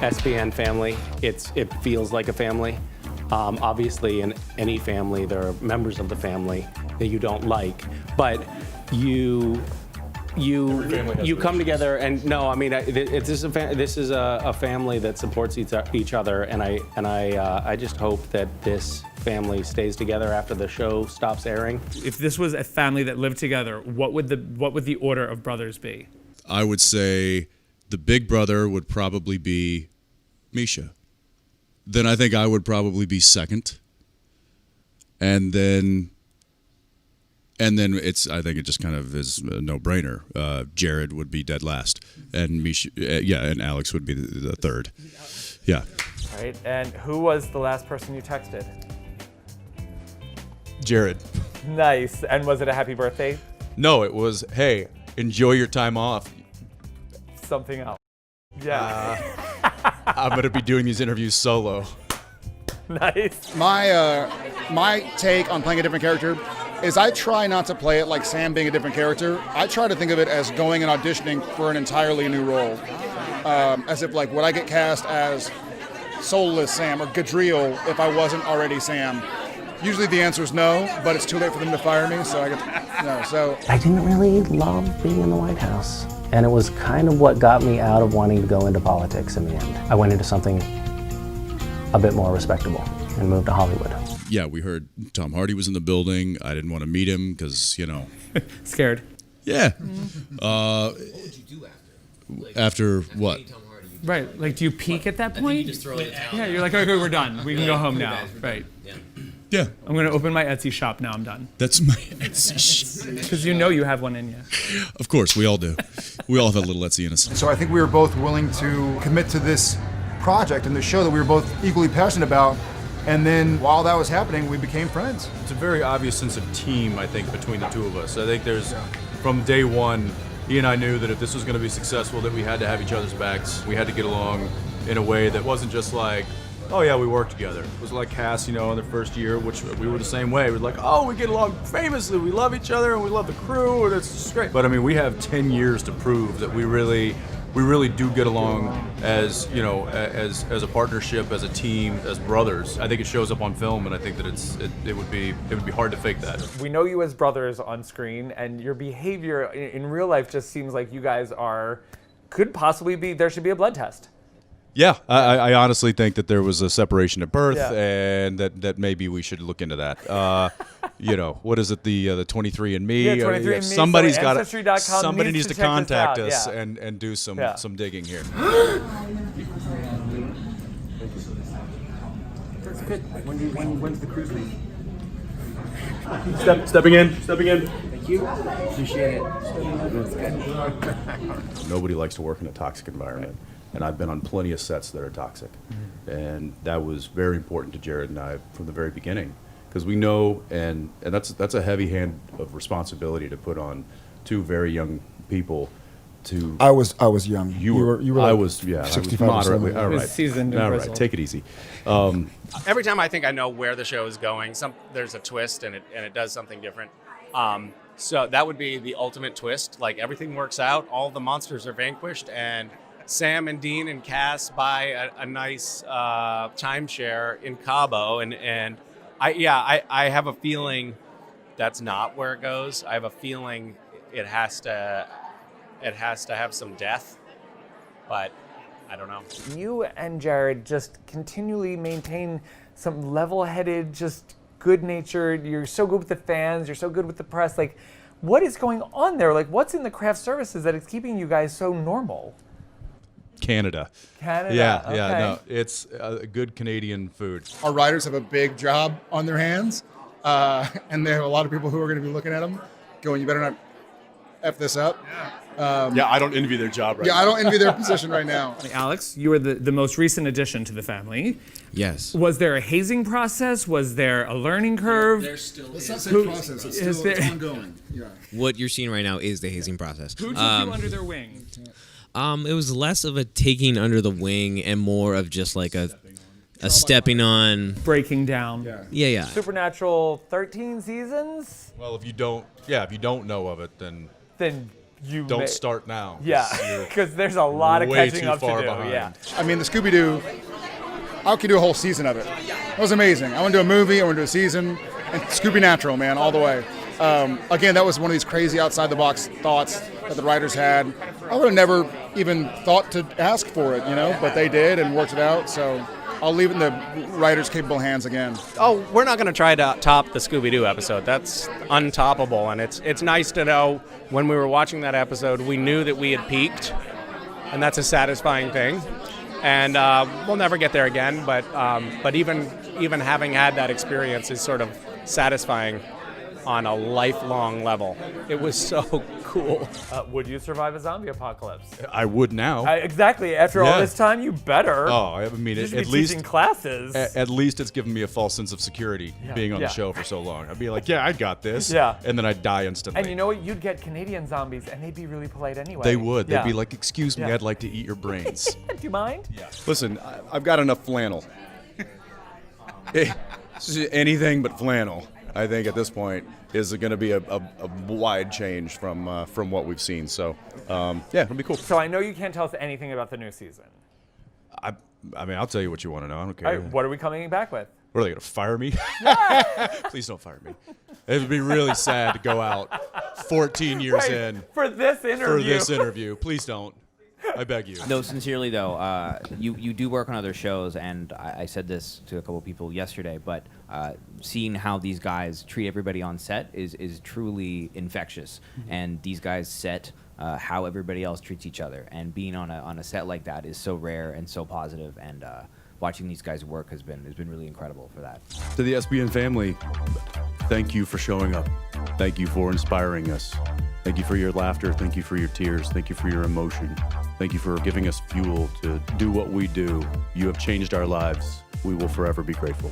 SBN family. It feels like a family. Obviously, in any family, there are members of the family that you don't like, but you come together and no, I mean this is a family that supports each other, and I just hope that this family stays together after the show stops airing. If this was a family that lived together, what would the order of brothers be? I would say the big brother would probably be Misha. Then I think I would probably be second. And then I think it just kind of is a no-brainer. Jared would be dead last, and Misha, and Alex would be the third. Yeah. All right. And who was the last person you texted? Jared. Nice. And was it a happy birthday? No, it was, hey, enjoy your time off. Something else. Yeah. I'm going to be doing these interviews solo. Nice. My take on playing a different character is I try not to play it like Sam being a different character. I try to think of it as going and auditioning for an entirely new role. As if, like, would I get cast as soulless Sam or Gadriel if I wasn't already Sam? Usually the answer is no, but it's too late for them to fire me, so I get no. So I didn't really love being in the White House, and it was kind of what got me out of wanting to go into politics in the end. I went into something a bit more respectable and moved to Hollywood. Yeah, we heard Tom Hardy was in the building. I didn't want to meet him because, Scared. Yeah. What would you do after? After what? meeting Tom Hardy, Right. Like, do you peak at that point? you just throw in the towel. Yeah, you're like, okay, we're done. We can go home now. Right. Yeah. Yeah, I'm going to open my Etsy shop now. I'm done. that's my Etsy shop. Because you have one in you. Of course, we all do. We all have a little Etsy in us. So I think we were both willing to commit to this project and the show that we were both equally passionate about. And then while that was happening, we became friends. It's a very obvious sense of team, I think, between the two of us. I think from day one, he and I knew that if this was going to be successful, that we had to have each other's backs. We had to get along in a way that wasn't just like, oh yeah, we work together. It was like Cass, in their first year, which we were the same way. We were like, oh, we get along famously. We love each other and we love the crew, and it's just great. But I mean, we have 10 years to prove that we really do get along as as a partnership, as a team, as brothers. I think it shows up on film, and I think that it would be hard to fake that. We know you as brothers on screen, and your behavior in real life just seems like you guys could possibly be. There should be a blood test. Yeah, I honestly think that there was a separation at birth, Yeah. and that maybe we should look into that. What is it? The 23andMe. Yeah, 23andMe. Somebody's so got Ancestry.com Somebody needs to check this contact out. us Yeah. and do some digging here. That's good. When's the cruise leave? Stepping in. Thank you. Appreciate it. That's good. Nobody likes to work in a toxic environment, and I've been on plenty of sets that are toxic, and that was very important to Jared and I from the very beginning, because we know, and that's a heavy hand of responsibility to put on two very young people. I was young. You were like I was 65 or moderately. something. All He was right, seasoned and all right, grizzled. take it easy. Every time I think I know where the show is going, there's a twist and it does something different. So that would be the ultimate twist. Like, everything works out, all the monsters are vanquished, and Sam and Dean and Cass buy a nice timeshare in Cabo, and I have a feeling that's not where it goes. I have a feeling it has to have some death, but I don't know. You and Jared just continually maintain some level-headed, just good-natured. You're so good with the fans. You're so good with the press. Like, what is going on there? Like, what's in the craft services that is keeping you guys so normal? Canada. Canada. Yeah, okay. no, it's good Canadian food. Our writers have a big job on their hands, and they have a lot of people who are going to be looking at them going, you better not F this up. I don't envy their job right now. I don't envy their position right now. Alex, you were the most recent addition to the family. Yes. Was there a hazing process? Was there a learning curve? There still Let's is. not say Who- process. It's is still there- ongoing. Yeah. What you're seeing right now is the hazing process. Who took you under their wing? It was less of a taking under the wing and more of just like a stepping on. Breaking down. Yeah. Supernatural 13 seasons? Well, if you don't know of it, then Then don't start now. 'cause Yeah, you're because there's a lot of way catching too up to far do. behind. Yeah. I mean, the Scooby-Doo, I could do a whole season of it. It was amazing. I want to do a movie, I want to do a season, and Scooby Natural, man, all the way. Again, that was one of these crazy outside-the-box thoughts that the writers had. I would have never even thought to ask for it, but they did and worked it out, so I'll leave it in the writers' capable hands again. Oh, we're not going to try to top the Scooby-Doo episode. That's untoppable, and it's nice to know when we were watching that episode, we knew that we had peaked, and that's a satisfying thing. And we'll never get there again, but even having had that experience is sort of satisfying on a lifelong level. It was so cool. Would you survive a zombie apocalypse? I would now. Exactly. After all Yeah. this time, you better. Oh, I mean, You should at be least teaching classes. At least it's given me a false sense of security being on Yeah. the show for so long. I'd be like, yeah, I got this. Yeah. And then I'd die instantly. And you know what? You'd get Canadian zombies, and they'd be really polite anyway. They would. Yeah. They'd be like, excuse me, Yeah. I'd like to eat your brains. Do you mind? Listen, I've got enough flannel. Anything but flannel, I think, at this point, is going to be a wide change from what we've seen. So, yeah, it'll be cool. So I know you can't tell us anything about the new season. I mean, I'll tell you what you want to know. I don't care. All right, what are we coming back with? What are they going to fire me? Please don't fire me. It would be really sad to go out 14 years Right, in for this interview. Please don't. I beg you. No, sincerely though, you do work on other shows, and I said this to a couple people yesterday, but seeing how these guys treat everybody on set is truly infectious. And these guys set how everybody else treats each other, and being on a set like that is so rare and so positive. And watching these guys work has been really incredible for that. To the SBN family, thank you for showing up. Thank you for inspiring us. Thank you for your laughter. Thank you for your tears. Thank you for your emotion. Thank you for giving us fuel to do what we do. You have changed our lives. We will forever be grateful.